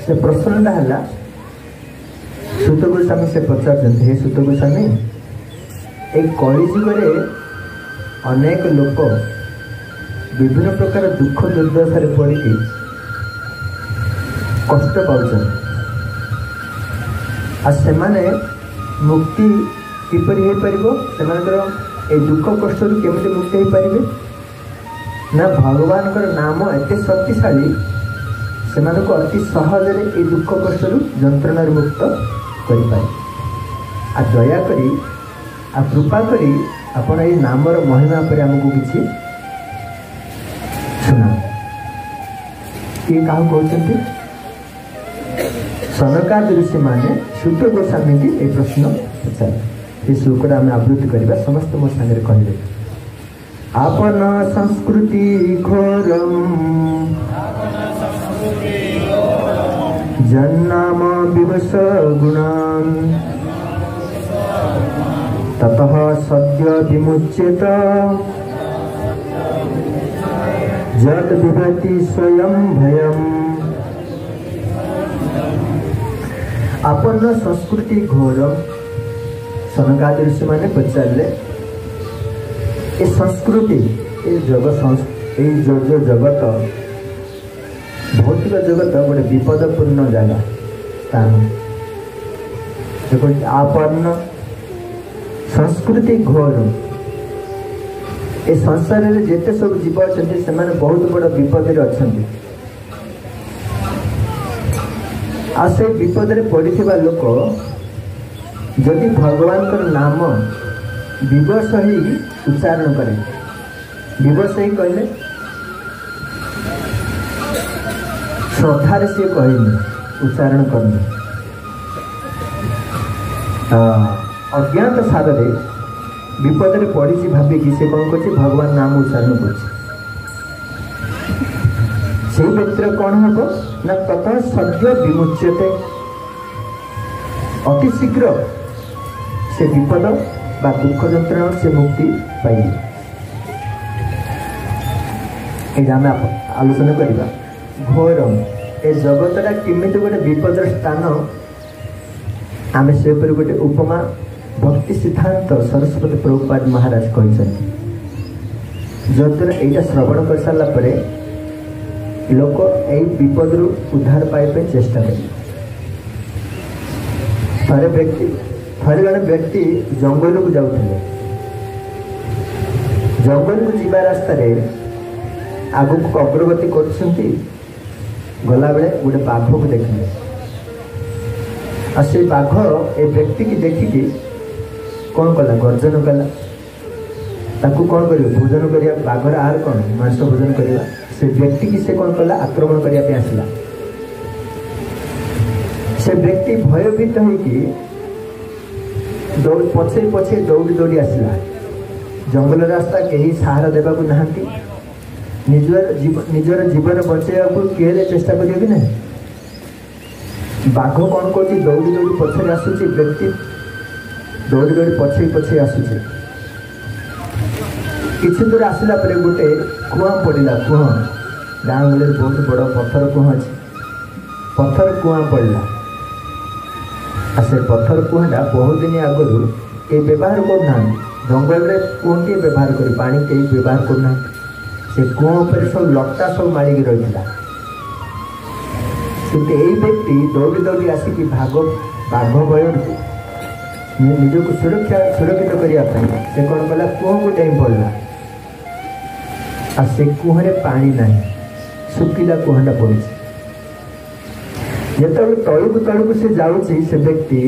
से प्रश्नटा है सुत गोस्वामी से पचार हे सुत गोस्वामी एक कलिजुगे अनेक लोक विभिन्न प्रकार दुख दुर्दशा पड़ी कष्ट पाने मुक्ति किपर हो पार ए दुख कष्ट केमती मुक्ति हो पारे ना भगवान नाम एत शक्तिशाली से अति सहज ये दुख कष्ट जंत्रणा मुक्त करें आ दयाकोरी आ कृपा करी आपण ये नामर महिमा पर आमको किसी सुना किए क्या कहते सनकाद ऋषि माने सुत गोस्वामी की ये प्रश्न पचार ये श्लोकटा आम आवृत्ति करवा समस्त मो सागर कहले आपन संस्कृति घोरम जन्नाम विवश गुणान ततः सद्य विमुच्येत जद विभति स्वयं भयम। आपन संस्कृति घोरम सनकादि ऋषि माने पचारे ये संस्कृति ये जो जगत भौतिक जगत गोटे विपदपूर्ण जगह स्थान देखो आपन्न संस्कृति घोर ए संसार में जिते सब जीव अच्छा से बहुत बड़ विपद अच्छा आ से विपद पड़ा लोक जदि भगवान का नाम विवश ही उच्चारण करे विवश ही कहले श्रद्धार सी कहने उच्चारण करने अज्ञात साधे विपद में पड़ी भाविकी से कौन कर भगवान नाम उच्चारण कर व्यक्ति कौन हम ना तथा सद्य विमुच्यते अति शीघ्र से विपद बा दुख जंत्रणा से मुक्ति पाइए। आम आलोचना करवा घोरम ए जगतटा केमी गोटे विपद स्थान आम से गोटे उपमा भक्ति सिद्धांत सरस्वती प्रभुपाद महाराज कहते जद्वारा यहाँ श्रवण कर सारापर लोक यही विपद उद्धार पाइबा चेष्टा करें। थे जड़े व्यक्ति जंगल को जाते जंगल को जीवा रास्त आग को अग्रगति कर गला बेले गोटे बाघ को देखिले आ से बाघ ए व्यक्ति की देखिकी कौन कला गर्जन कला ताकू कौन कर भोजन करिया बाघर आर कौन मांस भोजन करवा से व्यक्ति की से कौन कला आक्रमण करने आसला से व्यक्ति भयभीत होगी पछे पछे दौड़ी दौड़ी आसला जंगल रास्ता कहीं सहारा देवा नहांती निजर जीवन बचाइवा किए चेष्टा करें कि नहीं बाघ कौन कर दौड़ी दौड़ी पछे आसूची व्यक्ति दौड़ी दौड़ी पछे पछे आसूची किसी दूर आसला पर गोटे कुआ पड़ा कुआ गाँव गले बहुत बड़ पत्थर कुआ अच्छे पत्थर कुआ पड़ा आ से पत्थर कुआटा बहुत दिन आगु ये व्यवहार करना जंगल में कुआ के व्यवहार कर पानी कहीं व्यवहार करना से कुआ पर सब लटा सब मारिक रही किंतु यही व्यक्ति दौड़ी दौड़ी आसिक बाघ भय निजक सुरक्षित करने से कौन कला कुआ को टाइम पड़ा आ से कुआरे पानी ना सुखिला कुआटा पड़ी जो तलू से जाऊँगी से व्यक्ति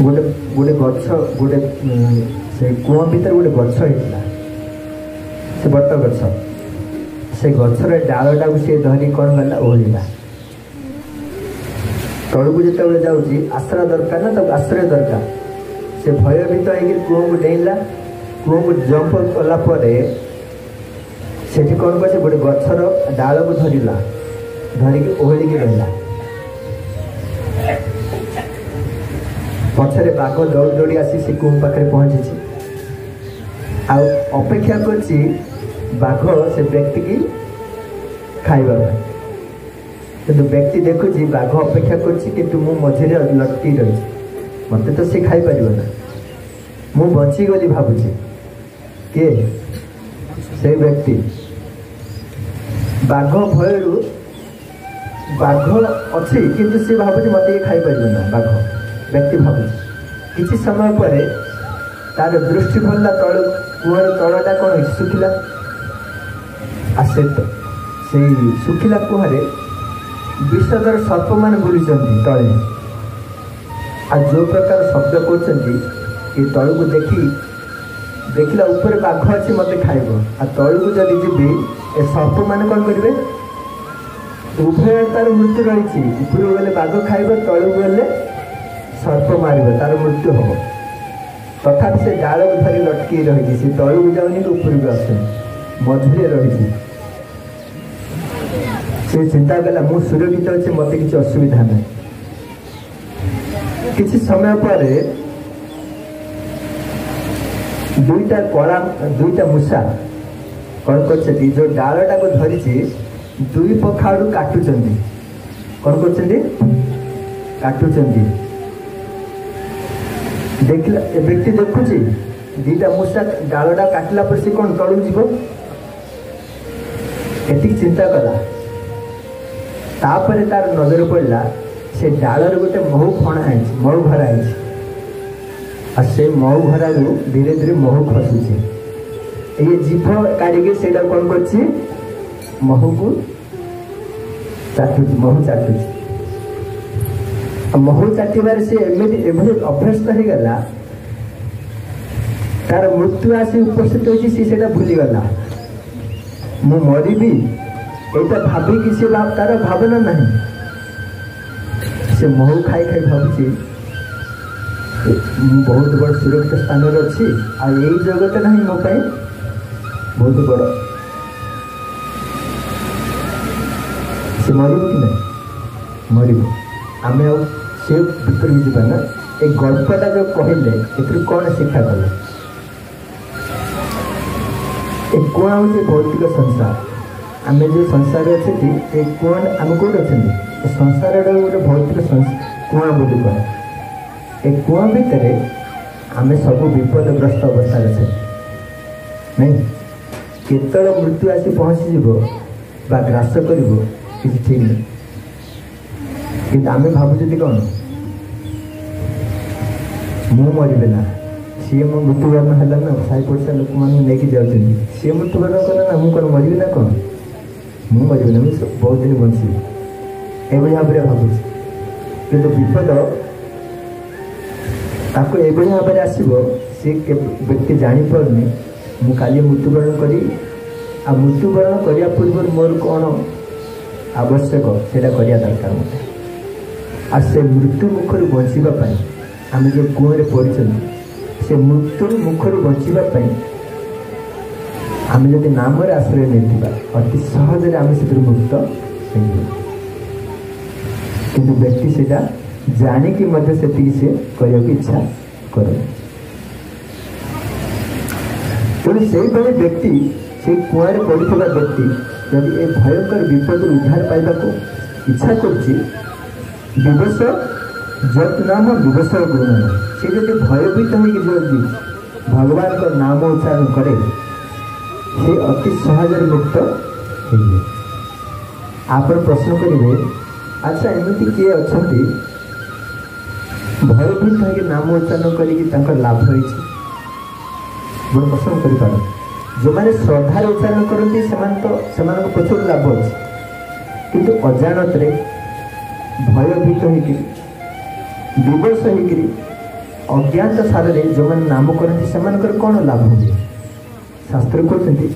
गोटे गोटे गछ गोटे से कुआ भीतर गोटे गछ होता से बट गछ से गचर डालटा को सी धरी कौन कला ओहला तलू को जो जाऊँगी आश्रय दरकार ना तब आश्रय दरकार से भयभीत हो कुआ को डेला कुआ को जंप कलापर से कौन कर गोटे गचर डाल को धरला धरिकी ओहलिकी रहा पछरे बाघ दौड़ी दौड़ी आसी से कुआ पाखे पहुंची अपेक्षा कर बाघ से व्यक्ति की खाइबा किंतु व्यक्ति देखुची बाघ अपेक्षा कर मझे लटकी रही मत तो सी खाई पार ना मु बचीगली भावुची किए से व्यक्ति बाघ भय बाघ अच्छी किंतु सी भावुची मत ये खाई पार ना बाघ व्यक्ति भावुची किसी समय पर तार दृष्टि भरला तल कूहर तलटा कौन सुखिला आसे तो से सुखिला कूहरे विषधर सर्प मान बुली तले आ जो प्रकार शब्द कर तल को देखला ऊपर बाघ अच्छी मत खाइब आ तल को जब जी ए सर्प मान कौन करेंगे उभय तार मृत्यु रही ऊपर गले बाघ खाइब तल को गले सर्प मार तार मृत्यु हम तथापि से डाल को धरी लटकी रही से तल को जाऊनी ऊपर को आस मझे रही से चिंता कला मु सुरक्षित अच्छे मत किसी असुविधा ना किसी समय पर दुईटा मूषा कौन कर जो डालटा को धरी दुई पक्ष आड़ काटुंट कौन कर देखला व्यक्ति देखुची दीटा मूषा डालटा काटला पर से कौन तलू जीव एति चिंता कला तापर तार नजर पड़ा से डालर गोटे महू फणा है महू भरा है आ से महू भरा धीरे धीरे महू खसुचे ये जीभ काढ़ी से कौन कर महू को चाटुची महू चाटुची महू चाटिबार से एमती अभ्यस्त हो गला तार मृत्यु आसी उपस्थित होता भूलीगला मु मरबी एटा भाविकी से तार भावना नहीं से महू खाई खाई भावी बहुत बड़ सुरक्षित स्थान अच्छी आ यही जगत ना मो बहुत बड़ से मरब कि नहीं मरब आम से भर जावा ना ए गल्पटा जो कहले ए कौन शिक्षा कले ए कुआ हूँ भौतिक संसार आम जो संसार अच्छे कौन आम कौन अच्छा संसार गोटे भौतिक कुआ बोली कह ए कुआ भितर आम सब विपदग्रस्त अवस्था अच्छे नहीं केतल मृत्यु आसी पहुँचीज ग्रास कर किसी ठीक नहीं कि आम भावुँ कौन मु मरबे ना सी मो मृत्युवरण है ना साई पड़सा लोक मैंने जाऊँ सी मृत्युवरण कला ना मुझे कौन मरबी ना कौन मु मरबी ना मुझे बहुत दिन बची भाव में भावुँ कि विपद ताको एभली भाव में आसो सी व्यक्ति जापारे मु काली मृत्युवरण करी आ मृत्युवरण करने पूर्व मोर कौन आवश्यक से करने दरकार मत आ से मृत्यु मुखर बचापी आम जो कुएं पड़े से मृत्यु मुखर बचापी आम जब नाम आश्रय नहीं अति सहज आम से मुक्त किंतु व्यक्ति से जानिकी से करने की इच्छा करे तेणु से व्यक्ति से कुएं पड़ा व्यक्ति जब ये भयंकर विपद उद्धार पाइबा को इच्छा कर दिवस जत नाम दिवस गुण से जब भयभीत होगी भगवान का नाम उच्चारण करे से अति सहज मुक्त है। आप प्रश्न करेंगे अच्छा एमती किए अच्छा भयभीत होगी नाम उच्चारण कर लाभ रही बड़ प्रश्न कर जो मैंने श्रद्धार उच्चारण करती तो प्रचुर लाभ अच्छे किंतु अजाणत भयभीत होगी विवश होकर अज्ञात सारे जो मैंने नाम करती से कौन लाभ हुए शास्त्र कहते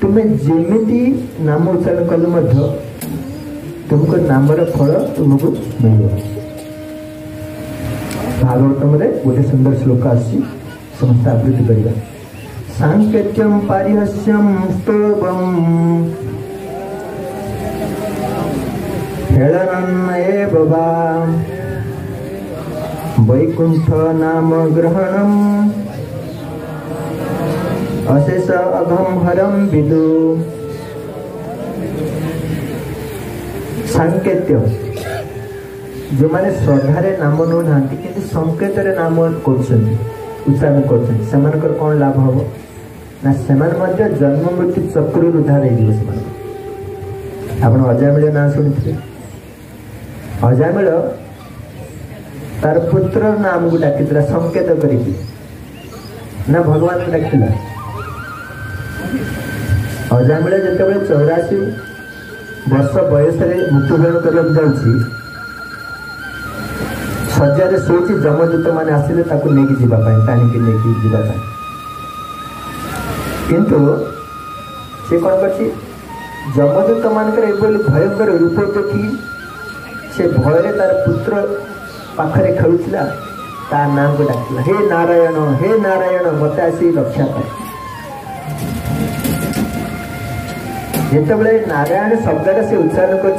तुम्हें जमी नाम उच्चारण कले तुमको नामर फल तुमको मिल भागवतम गोटे सुंदर श्लोक आसी समस्त आवृत्ति करवा सांकेत्यम पारिहस्यम स्तोभम हेलनम एव वा वैकुंठ नाम ग्रहणम अशेष अघम हरम विदु सांकेत्य जो माने श्रद्धारे नाम नौ ना कि संकेत नाम उच्चारण कर कौन लाभ हम ना से जन्म मृत्यु चक्र उद्धार आप अजामिल ना शुणी अजामिल तार पुत्र नाम को डाक संकेत करी ना भगवान को डाक अजामिल जो 84 वर्ष बयस मृत्युवरण करने जाऊँगी शज्या शोची जमदूत मैंने आसिले नहीं जावाई टाणिकी नहीं जावाई किंतु से कौन कर जमदूत मानकर भयंकर रूप देखी से भय तार पुत्र पाखरे खेलुला ता नाम को डाकिला हे नारायण मत आसी रक्षा कर जिते नारायण शब्द से उच्चारण कर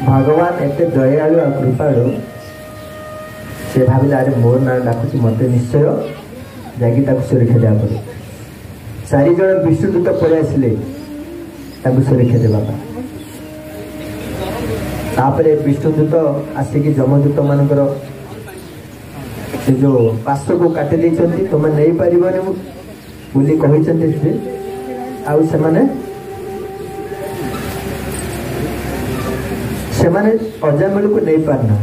भगवान एत दयालु और कृपालु से भाविले अरे मोर ना डाकुची मत निश्चय जाकि सुरक्षा देवा पड़े 4 जन विष्णुदूत पड़े आसिले सुरक्षा देवापर विष्णुदूत आसिकी जमदूत मानकर से जो पाश को काटी देते तुम नहीं पारबनी बोली कहते आउ से अजामिल को नहीं पारना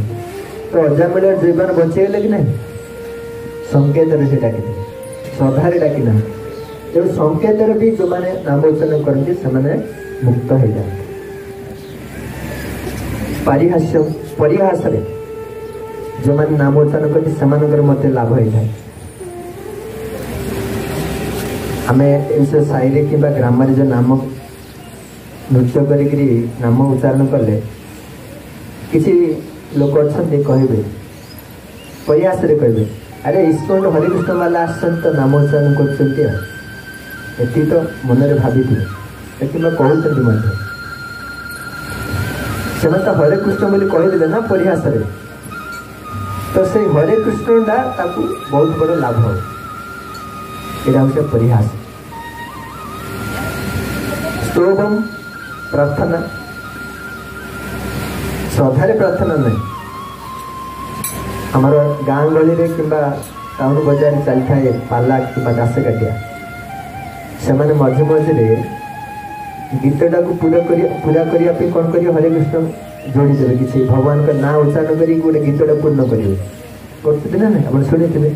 तो अजामिल जीवन बचेगले कि नहीं संकेत से डाक श्रद्धार डाकिना तेणु संकेत भी जो मैंने नाम उच्चारण करते से मुक्त हो जाते परिहास जो मैंने नाम उच्चारण करते से मत लाभ हो जाए आम साई कि ग्राम जो नाम नृत्य करी नाम उच्चारण कले किसी लोक अच्छा कहे प्रयास कहे अरे इस्कन हरिकृष्ण वाला आसन तो नाम उच्चारण कर तो मन में भाभी कि कहते से तो हरे कृष्ण बोली कहीदे ना प्रयास तो से हरे कृष्ण बहुत बड़ लाभ हो यहाँ हूँ परिहास स्तोभम प्रार्थना श्रद्धारे प्रार्थना नहीं आमर गाँ गली कि टाउन बजार चली थाए पाला कि दास काटिया से मझे मझे गीतटा को पूरा करने कौन कर हरे कृष्ण जोड़ीदेवे किसी भगवान का नाँ उच्चारण कर गोटे गीतटा पूर्ण करेंगे करते ना आप शुणी थे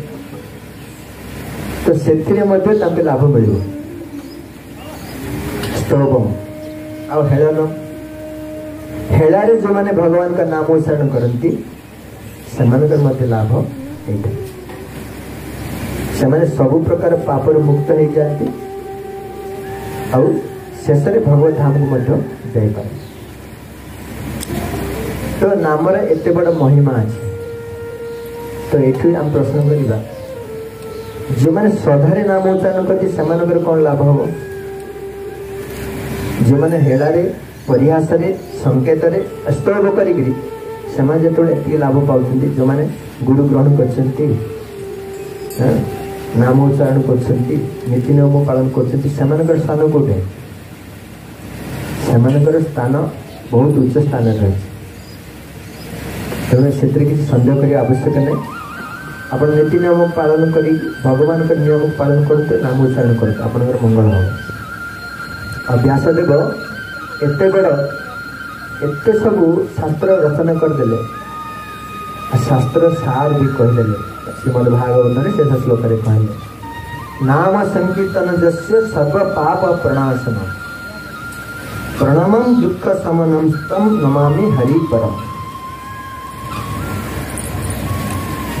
तो से लाभ मिल स्तोभम आलन हेलारे जो मैंने भगवान का नाम उच्चारण करती से लाभ होता से सब प्रकार पापर मुक्त हो जाती शेष भगवत धाम को जापर तो नामर एत बड़ महिमा अच्छे तो ये आम प्रश्न करवा जो मैंने श्रद्धारे नाम उच्चारण करती से कौन लाभ हम जो मैंने हेलारे परिहास संकेत स्तोभ करी जो लाभ पाँच जो मैंने गुरु ग्रहण कर नाम उच्चारण कर नीति नियम पालन कर स्थान कौटे से स्थान बहुत उच्च स्थान रही तेणु से किसी सन्देह करने आवश्यक नहीं आप नीति नियम पालन कर भगवान का नियम पालन करते नाम उच्चारण करते आप मंगल हम व्यासदेव एत बड़ एत सब शास्त्र रचना करदे शास्त्र सार भी कहीदे श्रीमद्भागवत शेष श्लोक कहले नाम संकीर्तन जस्य सर्व पाप प्रणाशन प्रणमं दुख शमनम तम नमामि हरि परम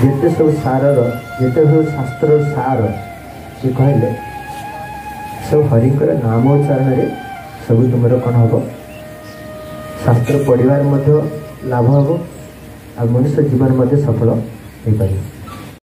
जिते सब सार जिते सब शास्त्र सार से कहले सब हरिकर नामोच्चारण सब तुम कौन हम शास्त्र पढ़ार लाभ हम आ मनुष्य जीवन सफल हो पार।